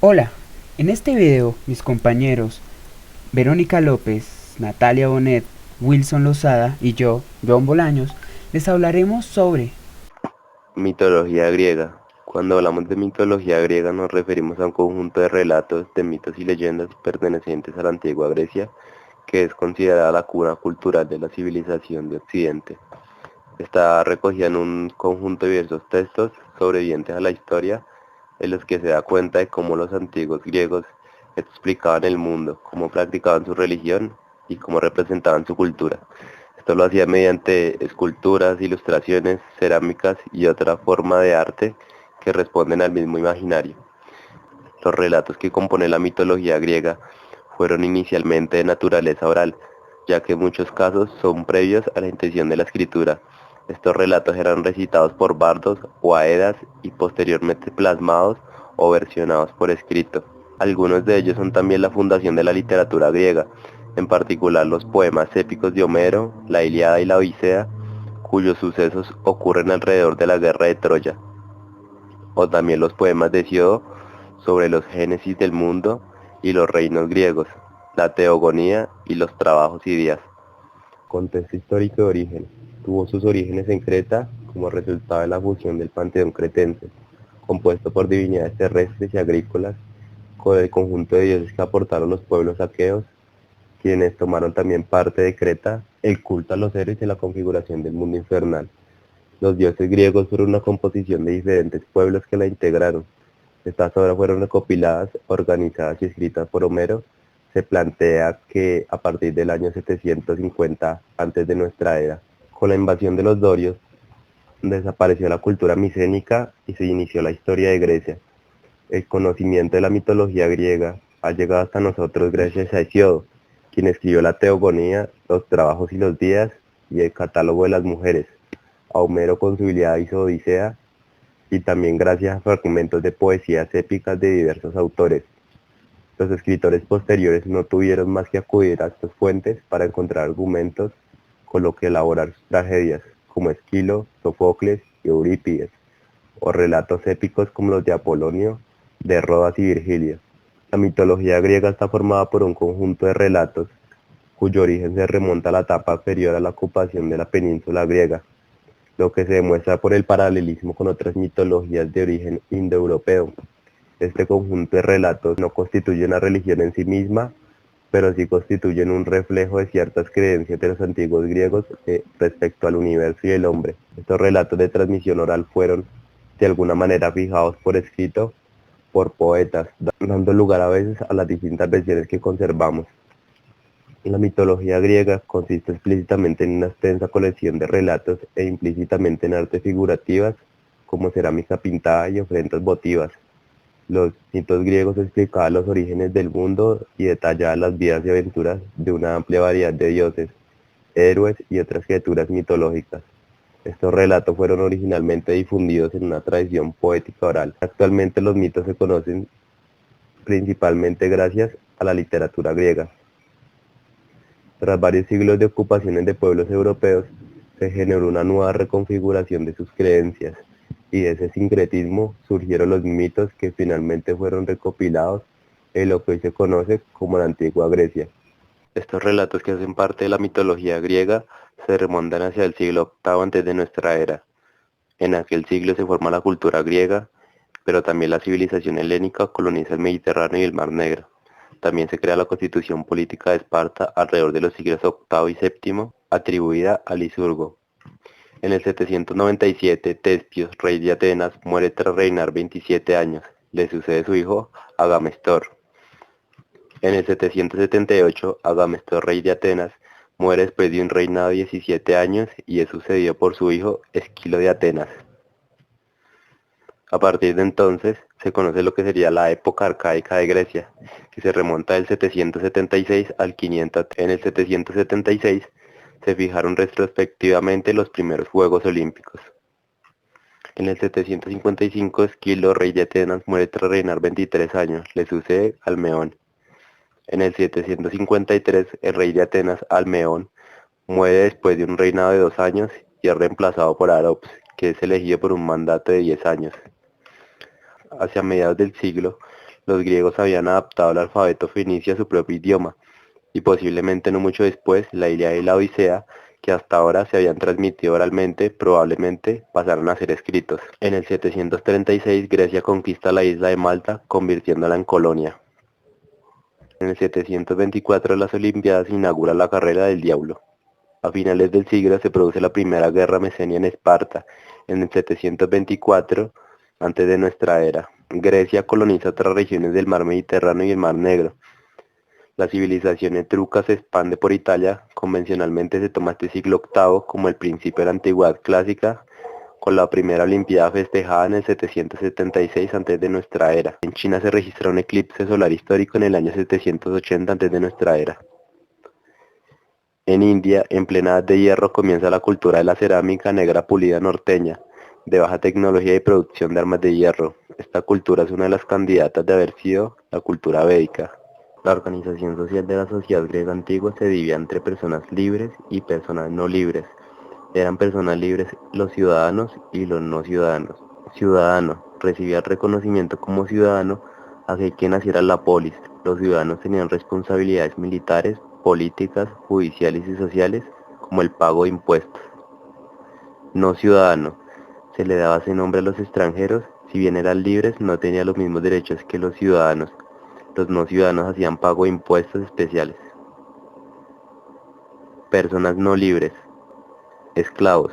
Hola, en este video mis compañeros Verónica López, Natalia Bonet, Wilson Lozada y yo, John Bolaños, les hablaremos sobre Mitología griega. Cuando hablamos de mitología griega nos referimos a un conjunto de relatos, de mitos y leyendas pertenecientes a la antigua Grecia, que es considerada la cuna cultural de la civilización de Occidente. Está recogida en un conjunto de diversos textos sobrevivientes a la historia, en los que se da cuenta de cómo los antiguos griegos explicaban el mundo, cómo practicaban su religión y cómo representaban su cultura. Esto lo hacía mediante esculturas, ilustraciones, cerámicas y otra forma de arte que responden al mismo imaginario. Los relatos que componen la mitología griega fueron inicialmente de naturaleza oral, ya que en muchos casos son previos a la intención de la escritura. Estos relatos eran recitados por bardos o aedas y posteriormente plasmados o versionados por escrito. Algunos de ellos son también la fundación de la literatura griega, en particular los poemas épicos de Homero, la Ilíada y la Odisea, cuyos sucesos ocurren alrededor de la guerra de Troya, o también los poemas de Siodo sobre los génesis del mundo y los reinos griegos, la teogonía y los trabajos y días. Contexto histórico de origen. Tuvo sus orígenes en Creta como resultado de la fusión del panteón cretense, compuesto por divinidades terrestres y agrícolas, con el conjunto de dioses que aportaron los pueblos aqueos, quienes tomaron también parte de Creta, el culto a los héroes y la configuración del mundo infernal. Los dioses griegos fueron una composición de diferentes pueblos que la integraron. Estas obras fueron recopiladas, organizadas y escritas por Homero. Se plantea que a partir del año 750 antes de nuestra era, con la invasión de los dorios, desapareció la cultura micénica y se inició la historia de Grecia. El conocimiento de la mitología griega ha llegado hasta nosotros gracias a Hesíodo, quien escribió la Teogonía, los trabajos y los días y el catálogo de las mujeres. A Homero con su Ilíada y su Odisea, y también gracias a fragmentos de poesías épicas de diversos autores. Los escritores posteriores no tuvieron más que acudir a estas fuentes para encontrar argumentos con lo que elaborar sus tragedias, como Esquilo, Sofocles y Eurípides, o relatos épicos como los de Apolonio, de Rodas y Virgilio. La mitología griega está formada por un conjunto de relatos cuyo origen se remonta a la etapa anterior a la ocupación de la península griega, lo que se demuestra por el paralelismo con otras mitologías de origen indoeuropeo. Este conjunto de relatos no constituye una religión en sí misma, pero sí constituyen un reflejo de ciertas creencias de los antiguos griegos respecto al universo y el hombre. Estos relatos de transmisión oral fueron, de alguna manera, fijados por escrito por poetas, dando lugar a veces a las distintas versiones que conservamos. La mitología griega consiste explícitamente en una extensa colección de relatos e implícitamente en artes figurativas como cerámica pintada y ofrendas votivas. Los mitos griegos explicaban los orígenes del mundo y detallaban las vidas y aventuras de una amplia variedad de dioses, héroes y otras criaturas mitológicas. Estos relatos fueron originalmente difundidos en una tradición poética oral. Actualmente los mitos se conocen principalmente gracias a la literatura griega. Tras varios siglos de ocupaciones de pueblos europeos, se generó una nueva reconfiguración de sus creencias, y de ese sincretismo surgieron los mitos que finalmente fueron recopilados en lo que hoy se conoce como la antigua Grecia. Estos relatos, que hacen parte de la mitología griega, se remontan hacia el siglo octavo antes de nuestra era. En aquel siglo se forma la cultura griega, pero también la civilización helénica coloniza el Mediterráneo y el Mar Negro. También se crea la constitución política de Esparta alrededor de los siglos octavo y séptimo, atribuida a Licurgo. En el 797, Tespios, rey de Atenas, muere tras reinar 27 años. Le sucede su hijo Agamestor. En el 778, Agamestor, rey de Atenas, muere después de un reinado de 17 años y es sucedido por su hijo Esquilo de Atenas. A partir de entonces, se conoce lo que sería la época arcaica de Grecia, que se remonta del 776 al 500. En el 776 se fijaron retrospectivamente los primeros Juegos Olímpicos. En el 755, Esquilo, rey de Atenas, muere tras reinar 23 años. Le sucede Almeón. En el 753, el rey de Atenas, Almeón, muere después de un reinado de 2 años y es reemplazado por Arops, que es elegido por un mandato de 10 años. Hacia mediados del siglo, los griegos habían adaptado el alfabeto fenicio a su propio idioma, y posiblemente no mucho después, la Ilíada y la Odisea, que hasta ahora se habían transmitido oralmente, probablemente pasaron a ser escritos. En el 736 Grecia conquista la isla de Malta, convirtiéndola en colonia. En el 724 las Olimpiadas inaugura la carrera del diablo. A finales del siglo se produce la primera guerra mesenia en Esparta, en el 724 antes de nuestra era. Grecia coloniza otras regiones del mar Mediterráneo y el mar Negro. La civilización etrusca se expande por Italia. Convencionalmente se toma este siglo VIII como el principio de la antigüedad clásica, con la primera Olimpiada festejada en el 776 antes de nuestra era. En China se registra un eclipse solar histórico en el año 780 antes de nuestra era. En India, en plena edad de hierro, comienza la cultura de la cerámica negra pulida norteña, de baja tecnología y producción de armas de hierro. Esta cultura es una de las candidatas de haber sido la cultura védica. La organización social de la sociedad griega antigua se dividía entre personas libres y personas no libres. Eran personas libres los ciudadanos y los no ciudadanos. Ciudadano recibía el reconocimiento como ciudadano aquel que naciera en la polis. Los ciudadanos tenían responsabilidades militares, políticas, judiciales y sociales, como el pago de impuestos. No ciudadano se le daba ese nombre a los extranjeros. Si bien eran libres, no tenían los mismos derechos que los ciudadanos. Los no ciudadanos hacían pago de impuestos especiales. Personas no libres. Esclavos.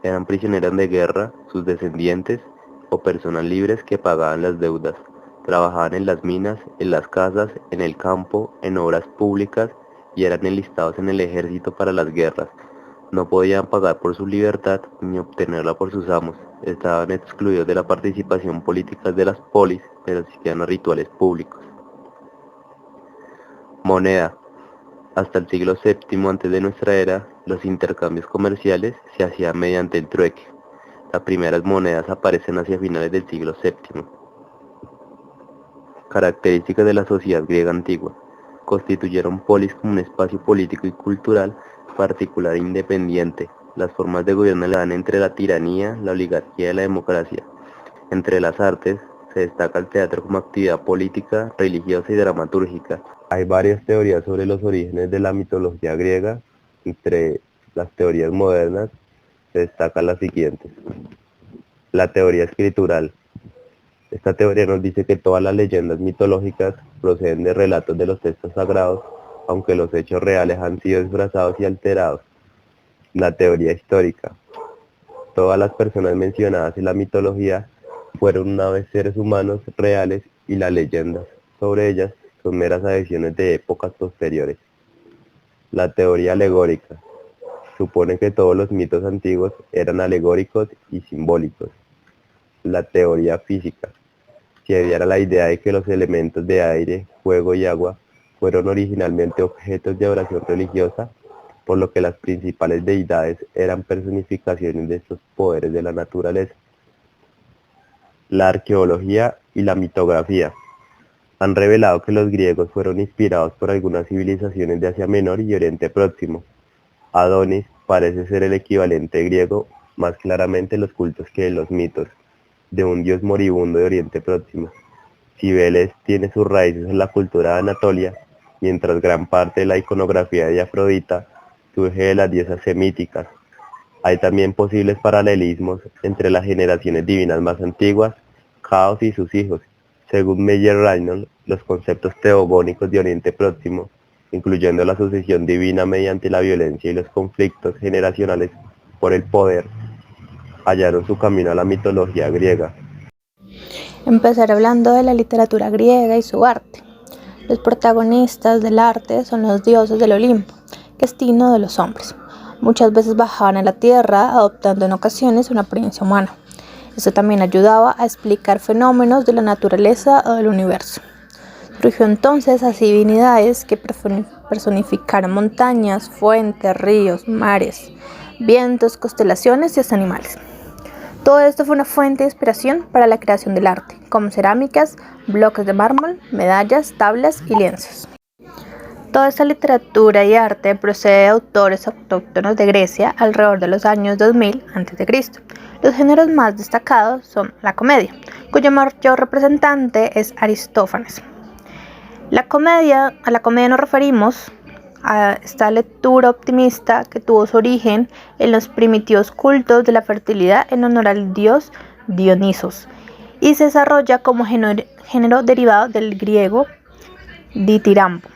Eran prisioneros de guerra, sus descendientes o personas libres que pagaban las deudas. Trabajaban en las minas, en las casas, en el campo, en obras públicas y eran enlistados en el ejército para las guerras. No podían pagar por su libertad ni obtenerla por sus amos. Estaban excluidos de la participación política de las polis, pero asistían a rituales públicos. Moneda. Hasta el siglo VII antes de nuestra era, los intercambios comerciales se hacían mediante el trueque. Las primeras monedas aparecen hacia finales del siglo VII. Características de la sociedad griega antigua. Constituyeron polis como un espacio político y cultural particular e independiente. Las formas de gobierno le dan entre la tiranía, la oligarquía y la democracia. Entre las artes, se destaca el teatro como actividad política, religiosa y dramatúrgica. Hay varias teorías sobre los orígenes de la mitología griega. Entre las teorías modernas se destacan las siguientes. La teoría escritural. Esta teoría nos dice que todas las leyendas mitológicas proceden de relatos de los textos sagrados, aunque los hechos reales han sido disfrazados y alterados. La teoría histórica. Todas las personas mencionadas en la mitología fueron una vez seres humanos reales y las leyendas sobre ellas son meras adiciones de épocas posteriores. La teoría alegórica. Supone que todos los mitos antiguos eran alegóricos y simbólicos. La teoría física. Se adhiere a la idea de que los elementos de aire, fuego y agua fueron originalmente objetos de adoración religiosa, por lo que las principales deidades eran personificaciones de estos poderes de la naturaleza. La arqueología y la mitografía han revelado que los griegos fueron inspirados por algunas civilizaciones de Asia Menor y Oriente Próximo. Adonis parece ser el equivalente griego más claramente en los cultos que en los mitos, de un dios moribundo de Oriente Próximo. Cibeles tiene sus raíces en la cultura de Anatolia, mientras gran parte de la iconografía de Afrodita surge de las diosas semíticas. Hay también posibles paralelismos entre las generaciones divinas más antiguas, Caos y sus hijos. Según Meyer-Reynolds, los conceptos teogónicos de Oriente Próximo, incluyendo la sucesión divina mediante la violencia y los conflictos generacionales por el poder, hallaron su camino a la mitología griega. Empezar hablando de la literatura griega y su arte. Los protagonistas del arte son los dioses del Olimpo, que es digno de los hombres. Muchas veces bajaban a la tierra, adoptando en ocasiones una apariencia humana. Esto también ayudaba a explicar fenómenos de la naturaleza o del universo. Surgió entonces así divinidades que personificaron montañas, fuentes, ríos, mares, vientos, constelaciones y hasta animales. Todo esto fue una fuente de inspiración para la creación del arte, como cerámicas, bloques de mármol, medallas, tablas y lienzos. Toda esta literatura y arte procede de autores autóctonos de Grecia alrededor de los años 2000 a.C. Los géneros más destacados son la comedia, cuyo mayor representante es Aristófanes. A la comedia nos referimos a esta lectura optimista que tuvo su origen en los primitivos cultos de la fertilidad en honor al dios Dionisos y se desarrolla como género derivado del griego ditirambo.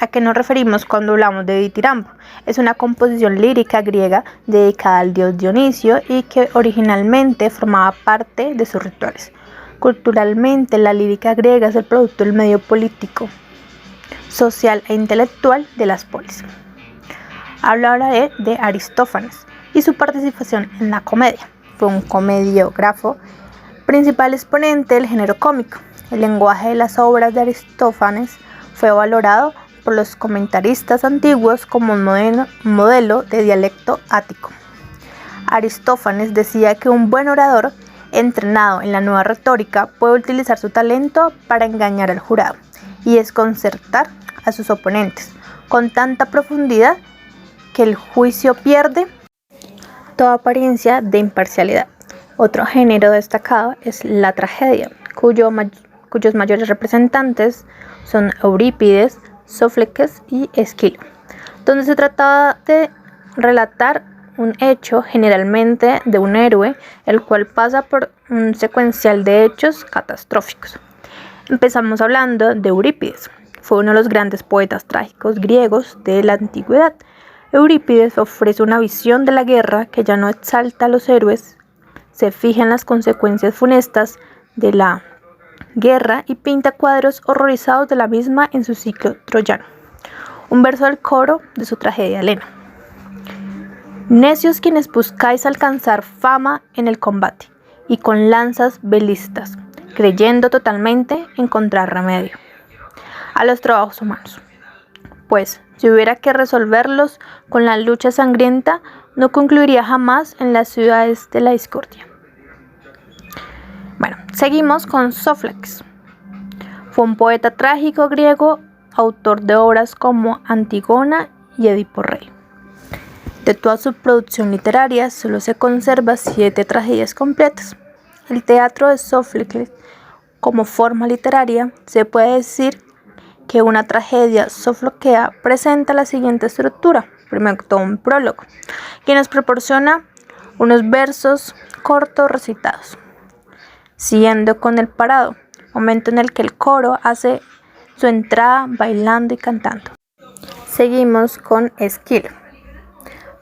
¿A qué nos referimos cuando hablamos de ditirambo? Es una composición lírica griega dedicada al dios Dionisio y que originalmente formaba parte de sus rituales. Culturalmente, la lírica griega es el producto del medio político, social e intelectual de las polis. Hablo ahora de Aristófanes y su participación en la comedia. Fue un comediógrafo, principal exponente del género cómico. El lenguaje de las obras de Aristófanes fue valorado por los comentaristas antiguos como un modelo de dialecto ático. Aristófanes decía que un buen orador entrenado en la nueva retórica puede utilizar su talento para engañar al jurado y desconcertar a sus oponentes con tanta profundidad que el juicio pierde toda apariencia de imparcialidad. Otro género destacado es la tragedia, cuyos mayores representantes son Eurípides, Sófocles y Esquilo, donde se trataba de relatar un hecho, generalmente de un héroe, el cual pasa por un secuencial de hechos catastróficos. Empezamos hablando de Eurípides. Fue uno de los grandes poetas trágicos griegos de la antigüedad. Eurípides ofrece una visión de la guerra que ya no exalta a los héroes, se fija en las consecuencias funestas de la guerra y pinta cuadros horrorizados de la misma en su ciclo troyano. Un verso del coro de su tragedia Helena. Necios quienes buscáis alcanzar fama en el combate y con lanzas belistas, creyendo totalmente encontrar remedio a los trabajos humanos. Pues, si hubiera que resolverlos con la lucha sangrienta, no concluiría jamás en las ciudades de la discordia. Bueno, seguimos con Sófocles. Fue un poeta trágico griego, autor de obras como Antígona y Edipo Rey. De toda su producción literaria solo se conserva 7 tragedias completas. El teatro de Sófocles, como forma literaria, se puede decir que una tragedia sofoclea presenta la siguiente estructura. Primero todo un prólogo, que nos proporciona unos versos cortos recitados, siguiendo con el parado, momento en el que el coro hace su entrada bailando y cantando. Seguimos con Esquilo.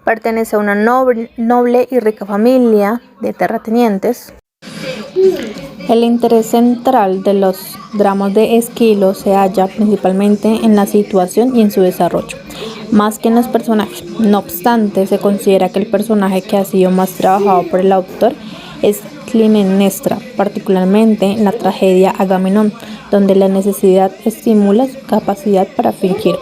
Pertenece a una noble y rica familia de terratenientes. El interés central de los dramas de Esquilo se halla principalmente en la situación y en su desarrollo, más que en los personajes. No obstante, se considera que el personaje que ha sido más trabajado por el autor es Clitemnestra, particularmente en la tragedia Agamenón, donde la necesidad estimula su capacidad para fingir.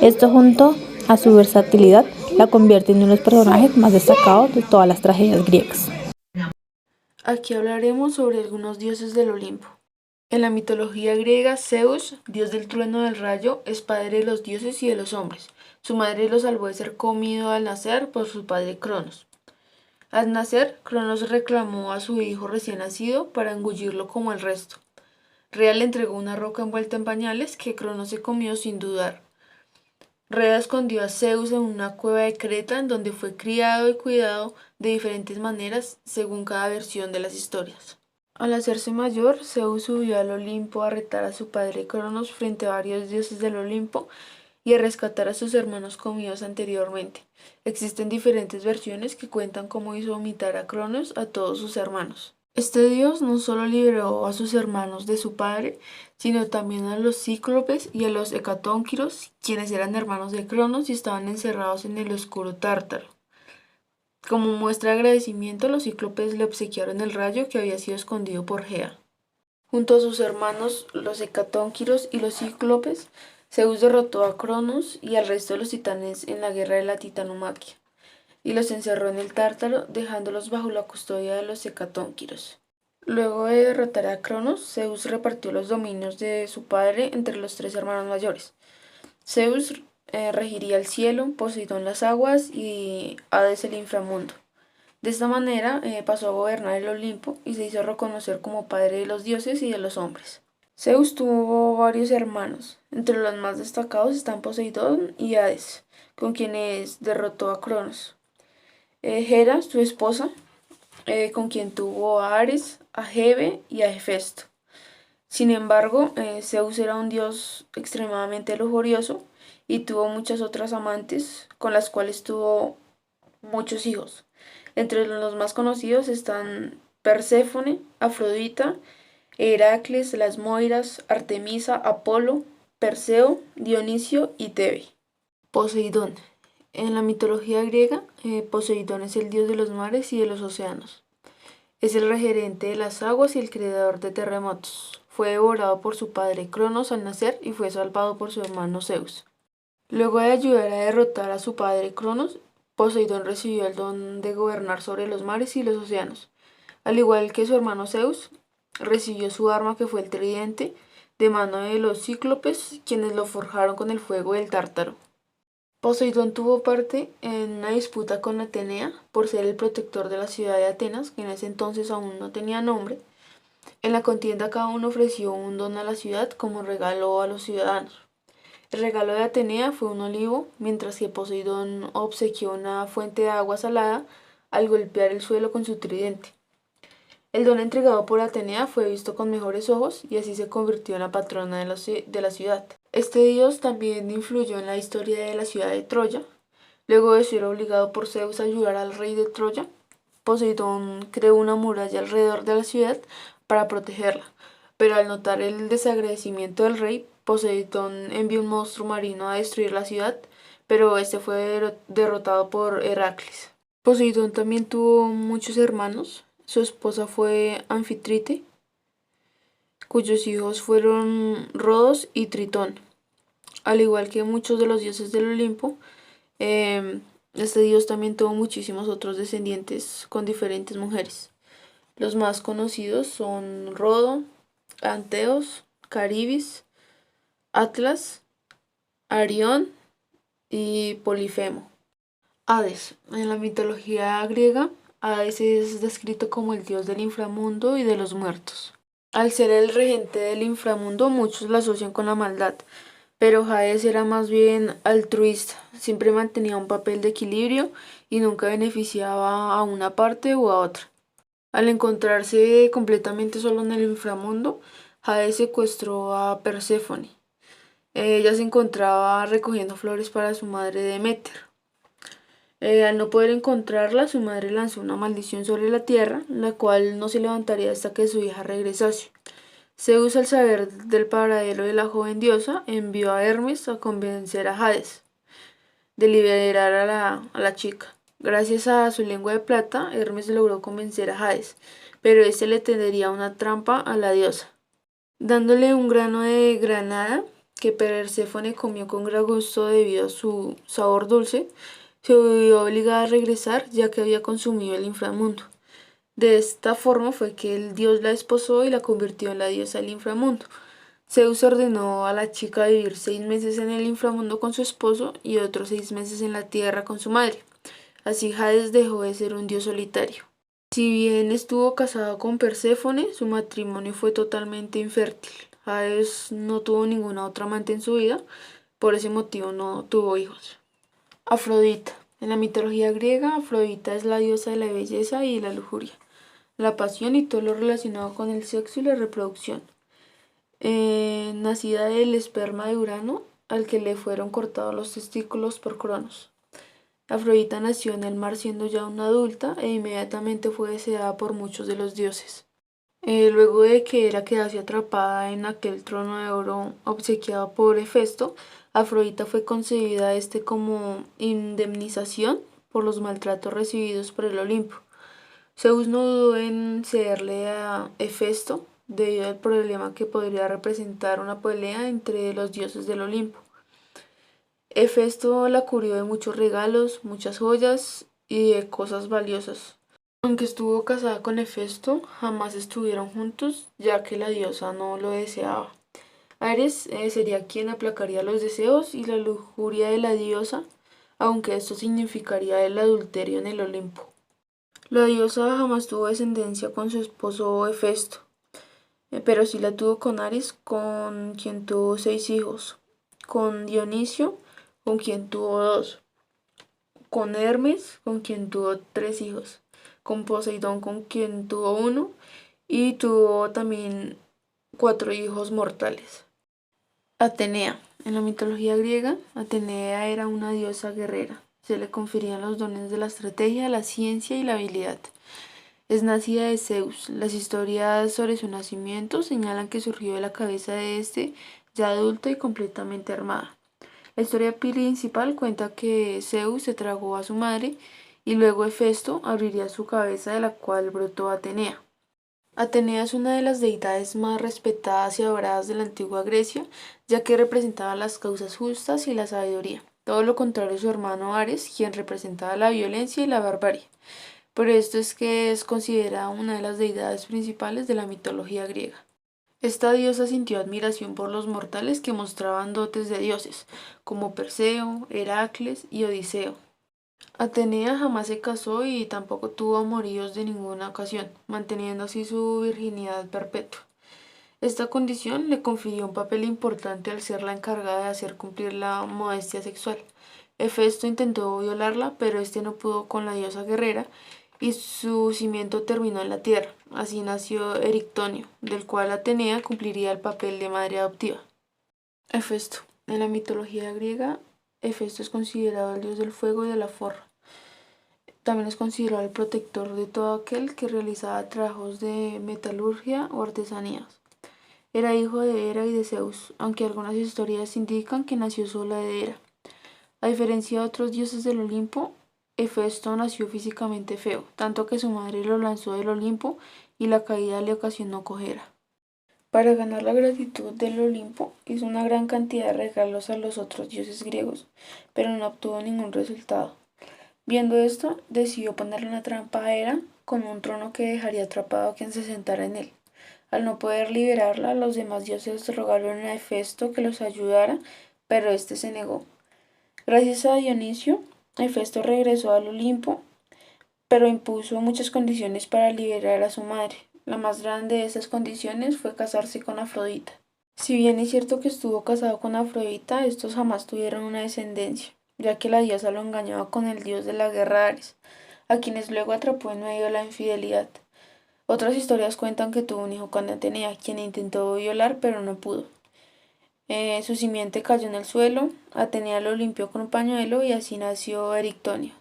Esto, junto a su versatilidad, la convierte en uno de los personajes más destacados de todas las tragedias griegas. Aquí hablaremos sobre algunos dioses del Olimpo. En la mitología griega, Zeus, dios del trueno del rayo, es padre de los dioses y de los hombres. Su madre lo salvó de ser comido al nacer por su padre Cronos. Al nacer, Cronos reclamó a su hijo recién nacido para engullirlo como el resto. Rea le entregó una roca envuelta en pañales que Cronos se comió sin dudar. Rea escondió a Zeus en una cueva de Creta en donde fue criado y cuidado de diferentes maneras según cada versión de las historias. Al hacerse mayor, Zeus subió al Olimpo a retar a su padre Cronos frente a varios dioses del Olimpo y a rescatar a sus hermanos comidos anteriormente. Existen diferentes versiones que cuentan cómo hizo vomitar a Cronos a todos sus hermanos. Este dios no solo liberó a sus hermanos de su padre, sino también a los cíclopes y a los hecatónquiros, quienes eran hermanos de Cronos y estaban encerrados en el oscuro Tártaro. Como muestra de agradecimiento, los cíclopes le obsequiaron el rayo que había sido escondido por Gea. Junto a sus hermanos, los hecatónquiros y los cíclopes, Zeus derrotó a Cronos y al resto de los titanes en la guerra de la titanomaquia, y los encerró en el Tártaro, dejándolos bajo la custodia de los hecatónquiros. Luego de derrotar a Cronos, Zeus repartió los dominios de su padre entre los 3 hermanos mayores. Zeus regiría el cielo, Poseidón las aguas y Hades el inframundo. De esta manera pasó a gobernar el Olimpo y se hizo reconocer como padre de los dioses y de los hombres. Zeus tuvo varios hermanos, entre los más destacados están Poseidón y Hades, con quienes derrotó a Cronos. Hera, su esposa, con quien tuvo a Ares, a Hebe y a Hefesto. Sin embargo, Zeus era un dios extremadamente lujurioso y tuvo muchas otras amantes con las cuales tuvo muchos hijos. Entre los más conocidos están Perséfone, Afrodita, Heracles, las Moiras, Artemisa, Apolo, Perseo, Dionisio y Tebe. Poseidón. En la mitología griega, Poseidón es el dios de los mares y de los océanos. Es el regente de las aguas y el creador de terremotos. Fue devorado por su padre Cronos al nacer y fue salvado por su hermano Zeus. Luego de ayudar a derrotar a su padre Cronos, Poseidón recibió el don de gobernar sobre los mares y los océanos. Al igual que su hermano Zeus, recibió su arma que fue el tridente de mano de los cíclopes, quienes lo forjaron con el fuego del Tártaro. Poseidón tuvo parte en una disputa con Atenea por ser el protector de la ciudad de Atenas, que en ese entonces aún no tenía nombre. En la contienda cada uno ofreció un don a la ciudad como regalo a los ciudadanos. El regalo de Atenea fue un olivo, mientras que Poseidón obsequió una fuente de agua salada al golpear el suelo con su tridente. El don entregado por Atenea fue visto con mejores ojos y así se convirtió en la patrona de la ciudad. Este dios también influyó en la historia de la ciudad de Troya. Luego de ser obligado por Zeus a ayudar al rey de Troya, Poseidón creó una muralla alrededor de la ciudad para protegerla, pero al notar el desagradecimiento del rey, Poseidón envió un monstruo marino a destruir la ciudad, pero este fue derrotado por Heracles. Poseidón también tuvo muchos hermanos. Su esposa fue Anfitrite, cuyos hijos fueron Rodos y Tritón. Al igual que muchos de los dioses del Olimpo, este dios también tuvo muchísimos otros descendientes con diferentes mujeres. Los más conocidos son Rodo, Anteos, Caribis, Atlas, Arión y Polifemo. Hades. En la mitología griega, Hades es descrito como el dios del inframundo y de los muertos. Al ser el regente del inframundo, muchos lo asocian con la maldad, pero Hades era más bien altruista, siempre mantenía un papel de equilibrio y nunca beneficiaba a una parte u a otra. Al encontrarse completamente solo en el inframundo, Hades secuestró a Perséfone. Ella se encontraba recogiendo flores para su madre Deméter. Al no poder encontrarla, su madre lanzó una maldición sobre la tierra, la cual no se levantaría hasta que su hija regresase. Zeus, al saber del paradero de la joven diosa, envió a Hermes a convencer a Hades de liberar a la chica. Gracias a su lengua de plata, Hermes logró convencer a Hades, pero este le tendería una trampa a la diosa, dándole un grano de granada que Perséfone comió con gran gusto debido a su sabor dulce. Se vio obligada a regresar ya que había consumido el inframundo. De esta forma fue que el dios la esposó y la convirtió en la diosa del inframundo. Zeus ordenó a la chica vivir 6 meses en el inframundo con su esposo y otros 6 meses en la tierra con su madre. Así Hades dejó de ser un dios solitario. Si bien estuvo casado con Perséfone, su matrimonio fue totalmente infértil. Hades no tuvo ninguna otra amante en su vida, por ese motivo no tuvo hijos. Afrodita. En la mitología griega, Afrodita es la diosa de la belleza y de la lujuria, la pasión y todo lo relacionado con el sexo y la reproducción. Nacida del esperma de Urano, al que le fueron cortados los testículos por Cronos. Afrodita nació en el mar siendo ya una adulta e inmediatamente fue deseada por muchos de los dioses. Luego de que Hera quedase atrapada en aquel trono de oro obsequiado por Hefesto, Afrodita fue concebida como indemnización por los maltratos recibidos por el Olimpo. Zeus no dudó en cederle a Hefesto debido al problema que podría representar una pelea entre los dioses del Olimpo. Hefesto la cubrió de muchos regalos, muchas joyas y de cosas valiosas. Aunque estuvo casada con Hefesto, jamás estuvieron juntos, ya que la diosa no lo deseaba. Ares sería quien aplacaría los deseos y la lujuria de la diosa, aunque esto significaría el adulterio en el Olimpo. La diosa jamás tuvo descendencia con su esposo Hefesto, pero sí la tuvo con Ares, con quien tuvo 6 hijos, con Dionisio, con quien tuvo 2, con Hermes, con quien tuvo 3 hijos, con Poseidón, con quien tuvo 1, y tuvo también 4 hijos mortales. Atenea. En la mitología griega, Atenea era una diosa guerrera. Se le conferían los dones de la estrategia, la ciencia y la habilidad. Es nacida de Zeus. Las historias sobre su nacimiento señalan que surgió de la cabeza de este, ya adulta y completamente armada. La historia principal cuenta que Zeus se tragó a su madre y luego Hefesto abriría su cabeza, de la cual brotó Atenea. Atenea es una de las deidades más respetadas y adoradas de la antigua Grecia, ya que representaba las causas justas y la sabiduría. Todo lo contrario a su hermano Ares, quien representaba la violencia y la barbarie. Por esto es que es considerada una de las deidades principales de la mitología griega. Esta diosa sintió admiración por los mortales que mostraban dotes de dioses, como Perseo, Heracles y Odiseo. Atenea jamás se casó y tampoco tuvo amoríos de ninguna ocasión, manteniendo así su virginidad perpetua. Esta condición le confirió un papel importante al ser la encargada de hacer cumplir la modestia sexual. Hefesto intentó violarla, pero este no pudo con la diosa guerrera y su cimiento terminó en la tierra. Así nació Erictonio, del cual Atenea cumpliría el papel de madre adoptiva. Hefesto. En la mitología griega, Hefesto es considerado el dios del fuego y de la forja. También es considerado el protector de todo aquel que realizaba trabajos de metalurgia o artesanías. Era hijo de Hera y de Zeus, aunque algunas historias indican que nació sola de Hera. A diferencia de otros dioses del Olimpo, Hefesto nació físicamente feo, tanto que su madre lo lanzó del Olimpo y la caída le ocasionó cojera. Para ganar la gratitud del Olimpo, hizo una gran cantidad de regalos a los otros dioses griegos, pero no obtuvo ningún resultado. Viendo esto, decidió ponerle una trampa a Hera con un trono que dejaría atrapado a quien se sentara en él. Al no poder liberarla, los demás dioses rogaron a Hefesto que los ayudara, pero este se negó. Gracias a Dionisio, Hefesto regresó al Olimpo, pero impuso muchas condiciones para liberar a su madre. La más grande de esas condiciones fue casarse con Afrodita. Si bien es cierto que estuvo casado con Afrodita, estos jamás tuvieron una descendencia, ya que la diosa lo engañaba con el dios de la guerra Ares, a quienes luego atrapó en medio de la infidelidad. Otras historias cuentan que tuvo un hijo con Atenea, quien intentó violar pero no pudo. Su simiente cayó en el suelo, Atenea lo limpió con un pañuelo y así nació Erictonio.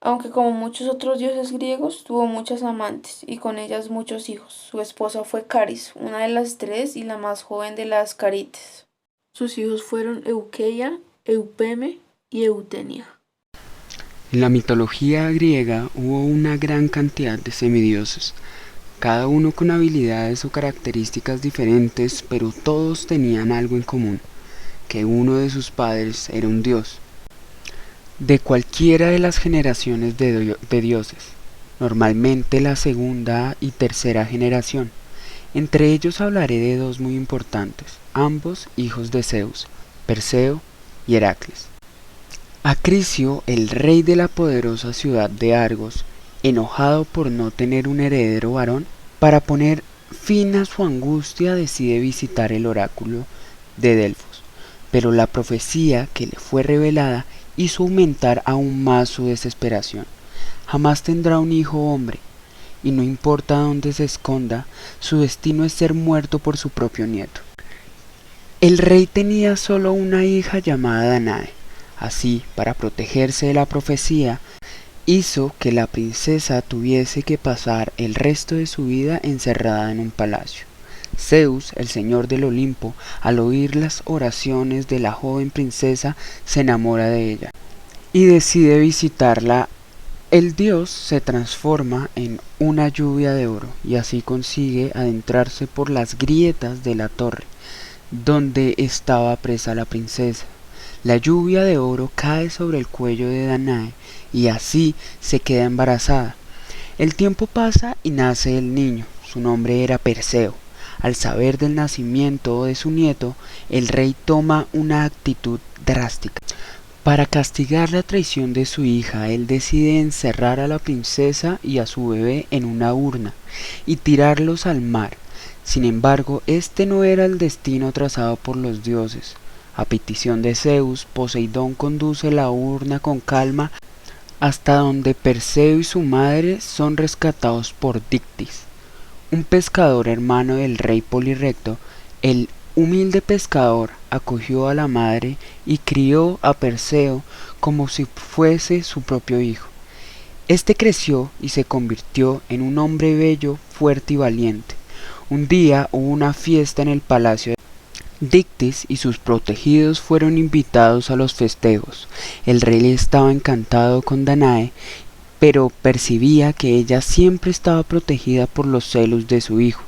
Aunque como muchos otros dioses griegos, tuvo muchas amantes y con ellas muchos hijos. Su esposa fue Caris, una de las 3 y la más joven de las Carites. Sus hijos fueron Euqueia, Eupeme y Eutenia. En la mitología griega hubo una gran cantidad de semidioses, cada uno con habilidades o características diferentes, pero todos tenían algo en común, que uno de sus padres era un dios. De cualquiera de las generaciones de dioses, normalmente la segunda y tercera generación. Entre ellos hablaré de 2 muy importantes, ambos hijos de Zeus, Perseo y Heracles. Acrisio, el rey de la poderosa ciudad de Argos, enojado por no tener un heredero varón, para poner fin a su angustia decide visitar el oráculo de Delfos, pero la profecía que le fue revelada hizo aumentar aún más su desesperación. Jamás tendrá un hijo hombre, y no importa dónde se esconda, su destino es ser muerto por su propio nieto. El rey tenía solo una hija llamada Danae. Así, para protegerse de la profecía, hizo que la princesa tuviese que pasar el resto de su vida encerrada en un palacio. Zeus, el señor del Olimpo, al oír las oraciones de la joven princesa, se enamora de ella y decide visitarla. El dios se transforma en una lluvia de oro y así consigue adentrarse por las grietas de la torre donde estaba presa la princesa. La lluvia de oro cae sobre el cuello de Danae y así se queda embarazada. El tiempo pasa y nace el niño. Su nombre era Perseo. Al saber del nacimiento de su nieto, el rey toma una actitud drástica. Para castigar la traición de su hija, él decide encerrar a la princesa y a su bebé en una urna y tirarlos al mar. Sin embargo, este no era el destino trazado por los dioses. A petición de Zeus, Poseidón conduce la urna con calma hasta donde Perseo y su madre son rescatados por Dictys, un pescador hermano del rey Polirrecto. El humilde pescador acogió a la madre y crió a Perseo como si fuese su propio hijo. Este creció y se convirtió en un hombre bello, fuerte y valiente. Un día hubo una fiesta en el palacio. Dictys y sus protegidos fueron invitados a los festejos. El rey estaba encantado con Danae, pero percibía que ella siempre estaba protegida por los celos de su hijo.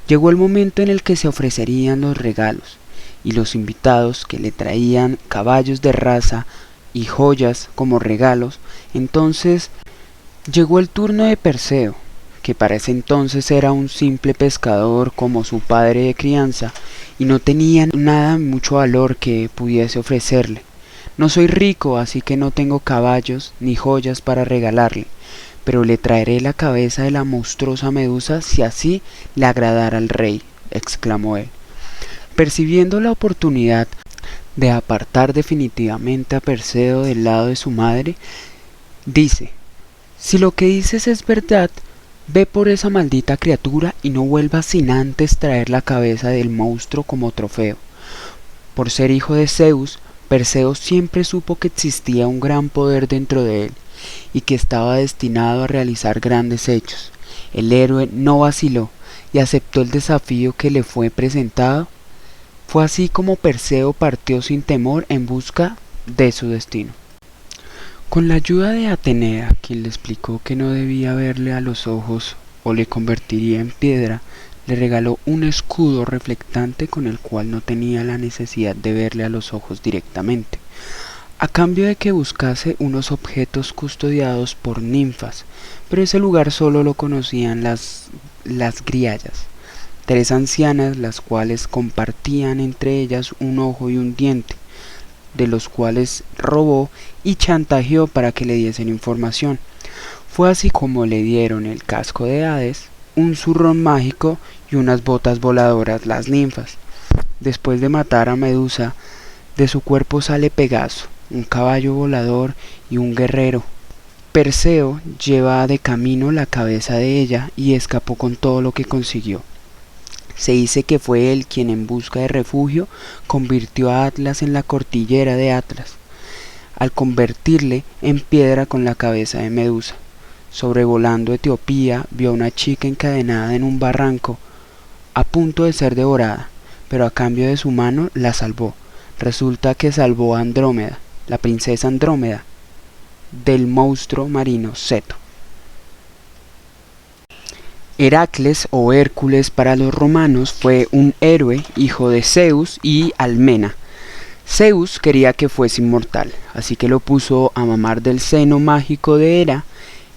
Llegó el momento en el que se ofrecerían los regalos, y los invitados, que le traían caballos de raza y joyas como regalos. Entonces llegó el turno de Perseo, que para ese entonces era un simple pescador como su padre de crianza, y no tenía nada mucho valor que pudiese ofrecerle. No soy rico, así que no tengo caballos ni joyas para regalarle, pero le traeré la cabeza de la monstruosa Medusa si así le agradara al rey, exclamó él. Percibiendo la oportunidad de apartar definitivamente a Perseo del lado de su madre, dice: si lo que dices es verdad, ve por esa maldita criatura y no vuelvas sin antes traer la cabeza del monstruo como trofeo. Por ser hijo de Zeus, Perseo siempre supo que existía un gran poder dentro de él y que estaba destinado a realizar grandes hechos. El héroe no vaciló y aceptó el desafío que le fue presentado. Fue así como Perseo partió sin temor en busca de su destino. Con la ayuda de Atenea, quien le explicó que no debía verle a los ojos o le convertiría en piedra, le regaló un escudo reflectante con el cual no tenía la necesidad de verle a los ojos directamente, a cambio de que buscase unos objetos custodiados por ninfas, pero ese lugar solo lo conocían las griallas, 3 ancianas, las cuales compartían entre ellas un ojo y un diente, de los cuales robó y chantajeó para que le diesen información. Fue así como le dieron el casco de Hades, un zurrón mágico y unas botas voladoras las ninfas. Después de matar a Medusa, de su cuerpo sale Pegaso, un caballo volador y un guerrero. Perseo lleva de camino la cabeza de ella y escapó con todo lo que consiguió. Se dice que fue él quien, en busca de refugio, convirtió a Atlas en la cordillera de Atlas, al convertirle en piedra con la cabeza de Medusa. Sobrevolando Etiopía, vio a una chica encadenada en un barranco, a punto de ser devorada, pero a cambio de su mano la salvó. Resulta que salvó a Andrómeda, la princesa Andrómeda, del monstruo marino Ceto. Heracles o Hércules para los romanos fue un héroe, hijo de Zeus y Almena. Zeus quería que fuese inmortal, así que lo puso a mamar del seno mágico de Hera.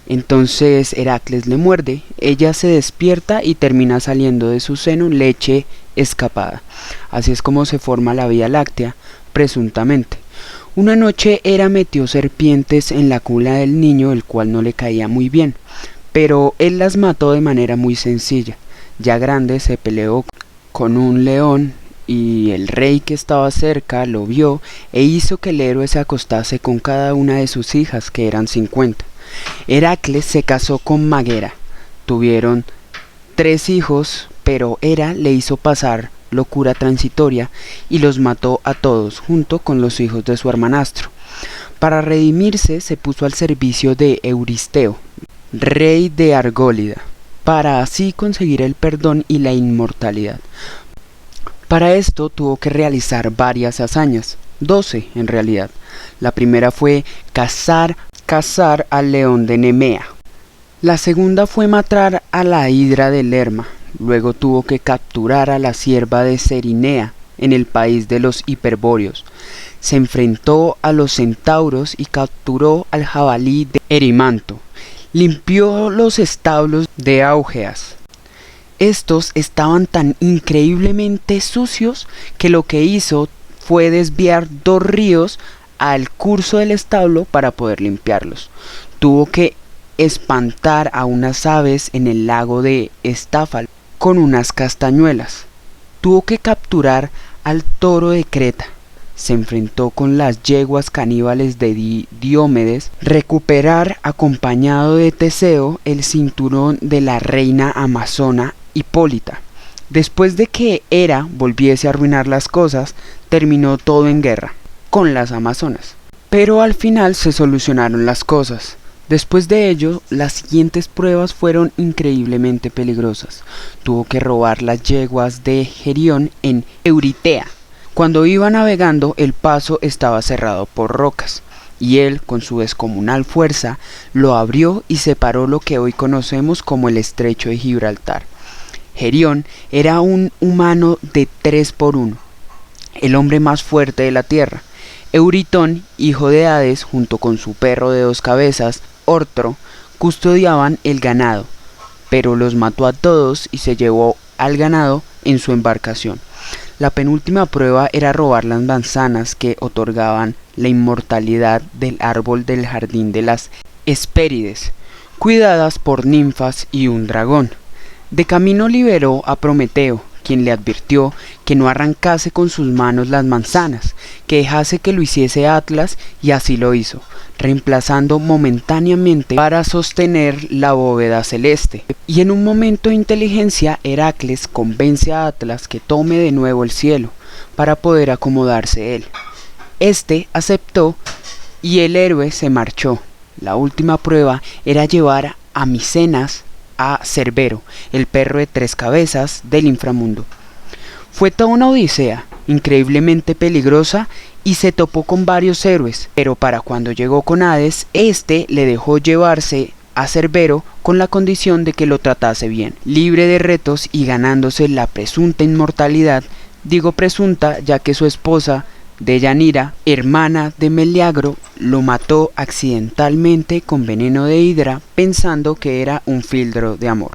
Entonces Heracles le muerde, ella se despierta y termina saliendo de su seno leche escapada. Así es como se forma la Vía Láctea, presuntamente. Una noche Hera metió serpientes en la cola del niño, el cual no le caía muy bien, pero él las mató de manera muy sencilla. Ya grande se peleó con un león y el rey, que estaba cerca, lo vio e hizo que el héroe se acostase con cada una de sus hijas, que eran 50. Heracles se casó con Magera. Tuvieron 3 hijos, pero Hera le hizo pasar locura transitoria y los mató a todos junto con los hijos de su hermanastro. Para redimirse se puso al servicio de Euristeo, rey de Argólida, para así conseguir el perdón y la inmortalidad. Para esto tuvo que realizar varias hazañas, 12 en realidad. La primera fue cazar al león de Nemea. La segunda fue matar a la hidra de Lerma. Luego tuvo que capturar a la cierva de Cerinea en el país de los hiperbóreos. Se enfrentó a los centauros y capturó al jabalí de Erimanto. Limpió los establos de Augeas. Estos estaban tan increíblemente sucios que lo que hizo fue desviar 2 ríos al curso del establo para poder limpiarlos. Tuvo que espantar a unas aves en el lago de Estáfalo con unas castañuelas. Tuvo que capturar al toro de Creta. Se enfrentó con las yeguas caníbales de Diomedes, recuperar acompañado de Teseo el cinturón de la reina amazona Hipólita. Después de que Hera volviese a arruinar las cosas, terminó todo en guerra con las amazonas. Pero al final se solucionaron las cosas. Después de ello, las siguientes pruebas fueron increíblemente peligrosas. Tuvo que robar las yeguas de Gerión en Euritea. Cuando iba navegando, el paso estaba cerrado por rocas, y él, con su descomunal fuerza, lo abrió y separó lo que hoy conocemos como el Estrecho de Gibraltar. Gerión era un humano de 3×1, el hombre más fuerte de la tierra. Euritón, hijo de Hades, junto con su perro de 2 cabezas, Ortro, custodiaban el ganado, pero los mató a todos y se llevó al ganado en su embarcación. La penúltima prueba era robar las manzanas que otorgaban la inmortalidad del árbol del jardín de las Hespérides, cuidadas por ninfas y un dragón. De camino liberó a Prometeo, quien le advirtió que no arrancase con sus manos las manzanas, que dejase que lo hiciese Atlas, y así lo hizo, reemplazando momentáneamente para sostener la bóveda celeste. Y en un momento de inteligencia, Heracles convence a Atlas que tome de nuevo el cielo, para poder acomodarse él. Este aceptó y el héroe se marchó. La última prueba era llevar a Micenas a Cerbero, el perro de 3 cabezas del inframundo. Fue toda una odisea, increíblemente peligrosa, y se topó con varios héroes, pero para cuando llegó con Hades, este le dejó llevarse a Cerbero con la condición de que lo tratase bien, libre de retos y ganándose la presunta inmortalidad. Digo presunta ya que su esposa, Deyanira, hermana de Meleagro, lo mató accidentalmente con veneno de hidra, pensando que era un filtro de amor.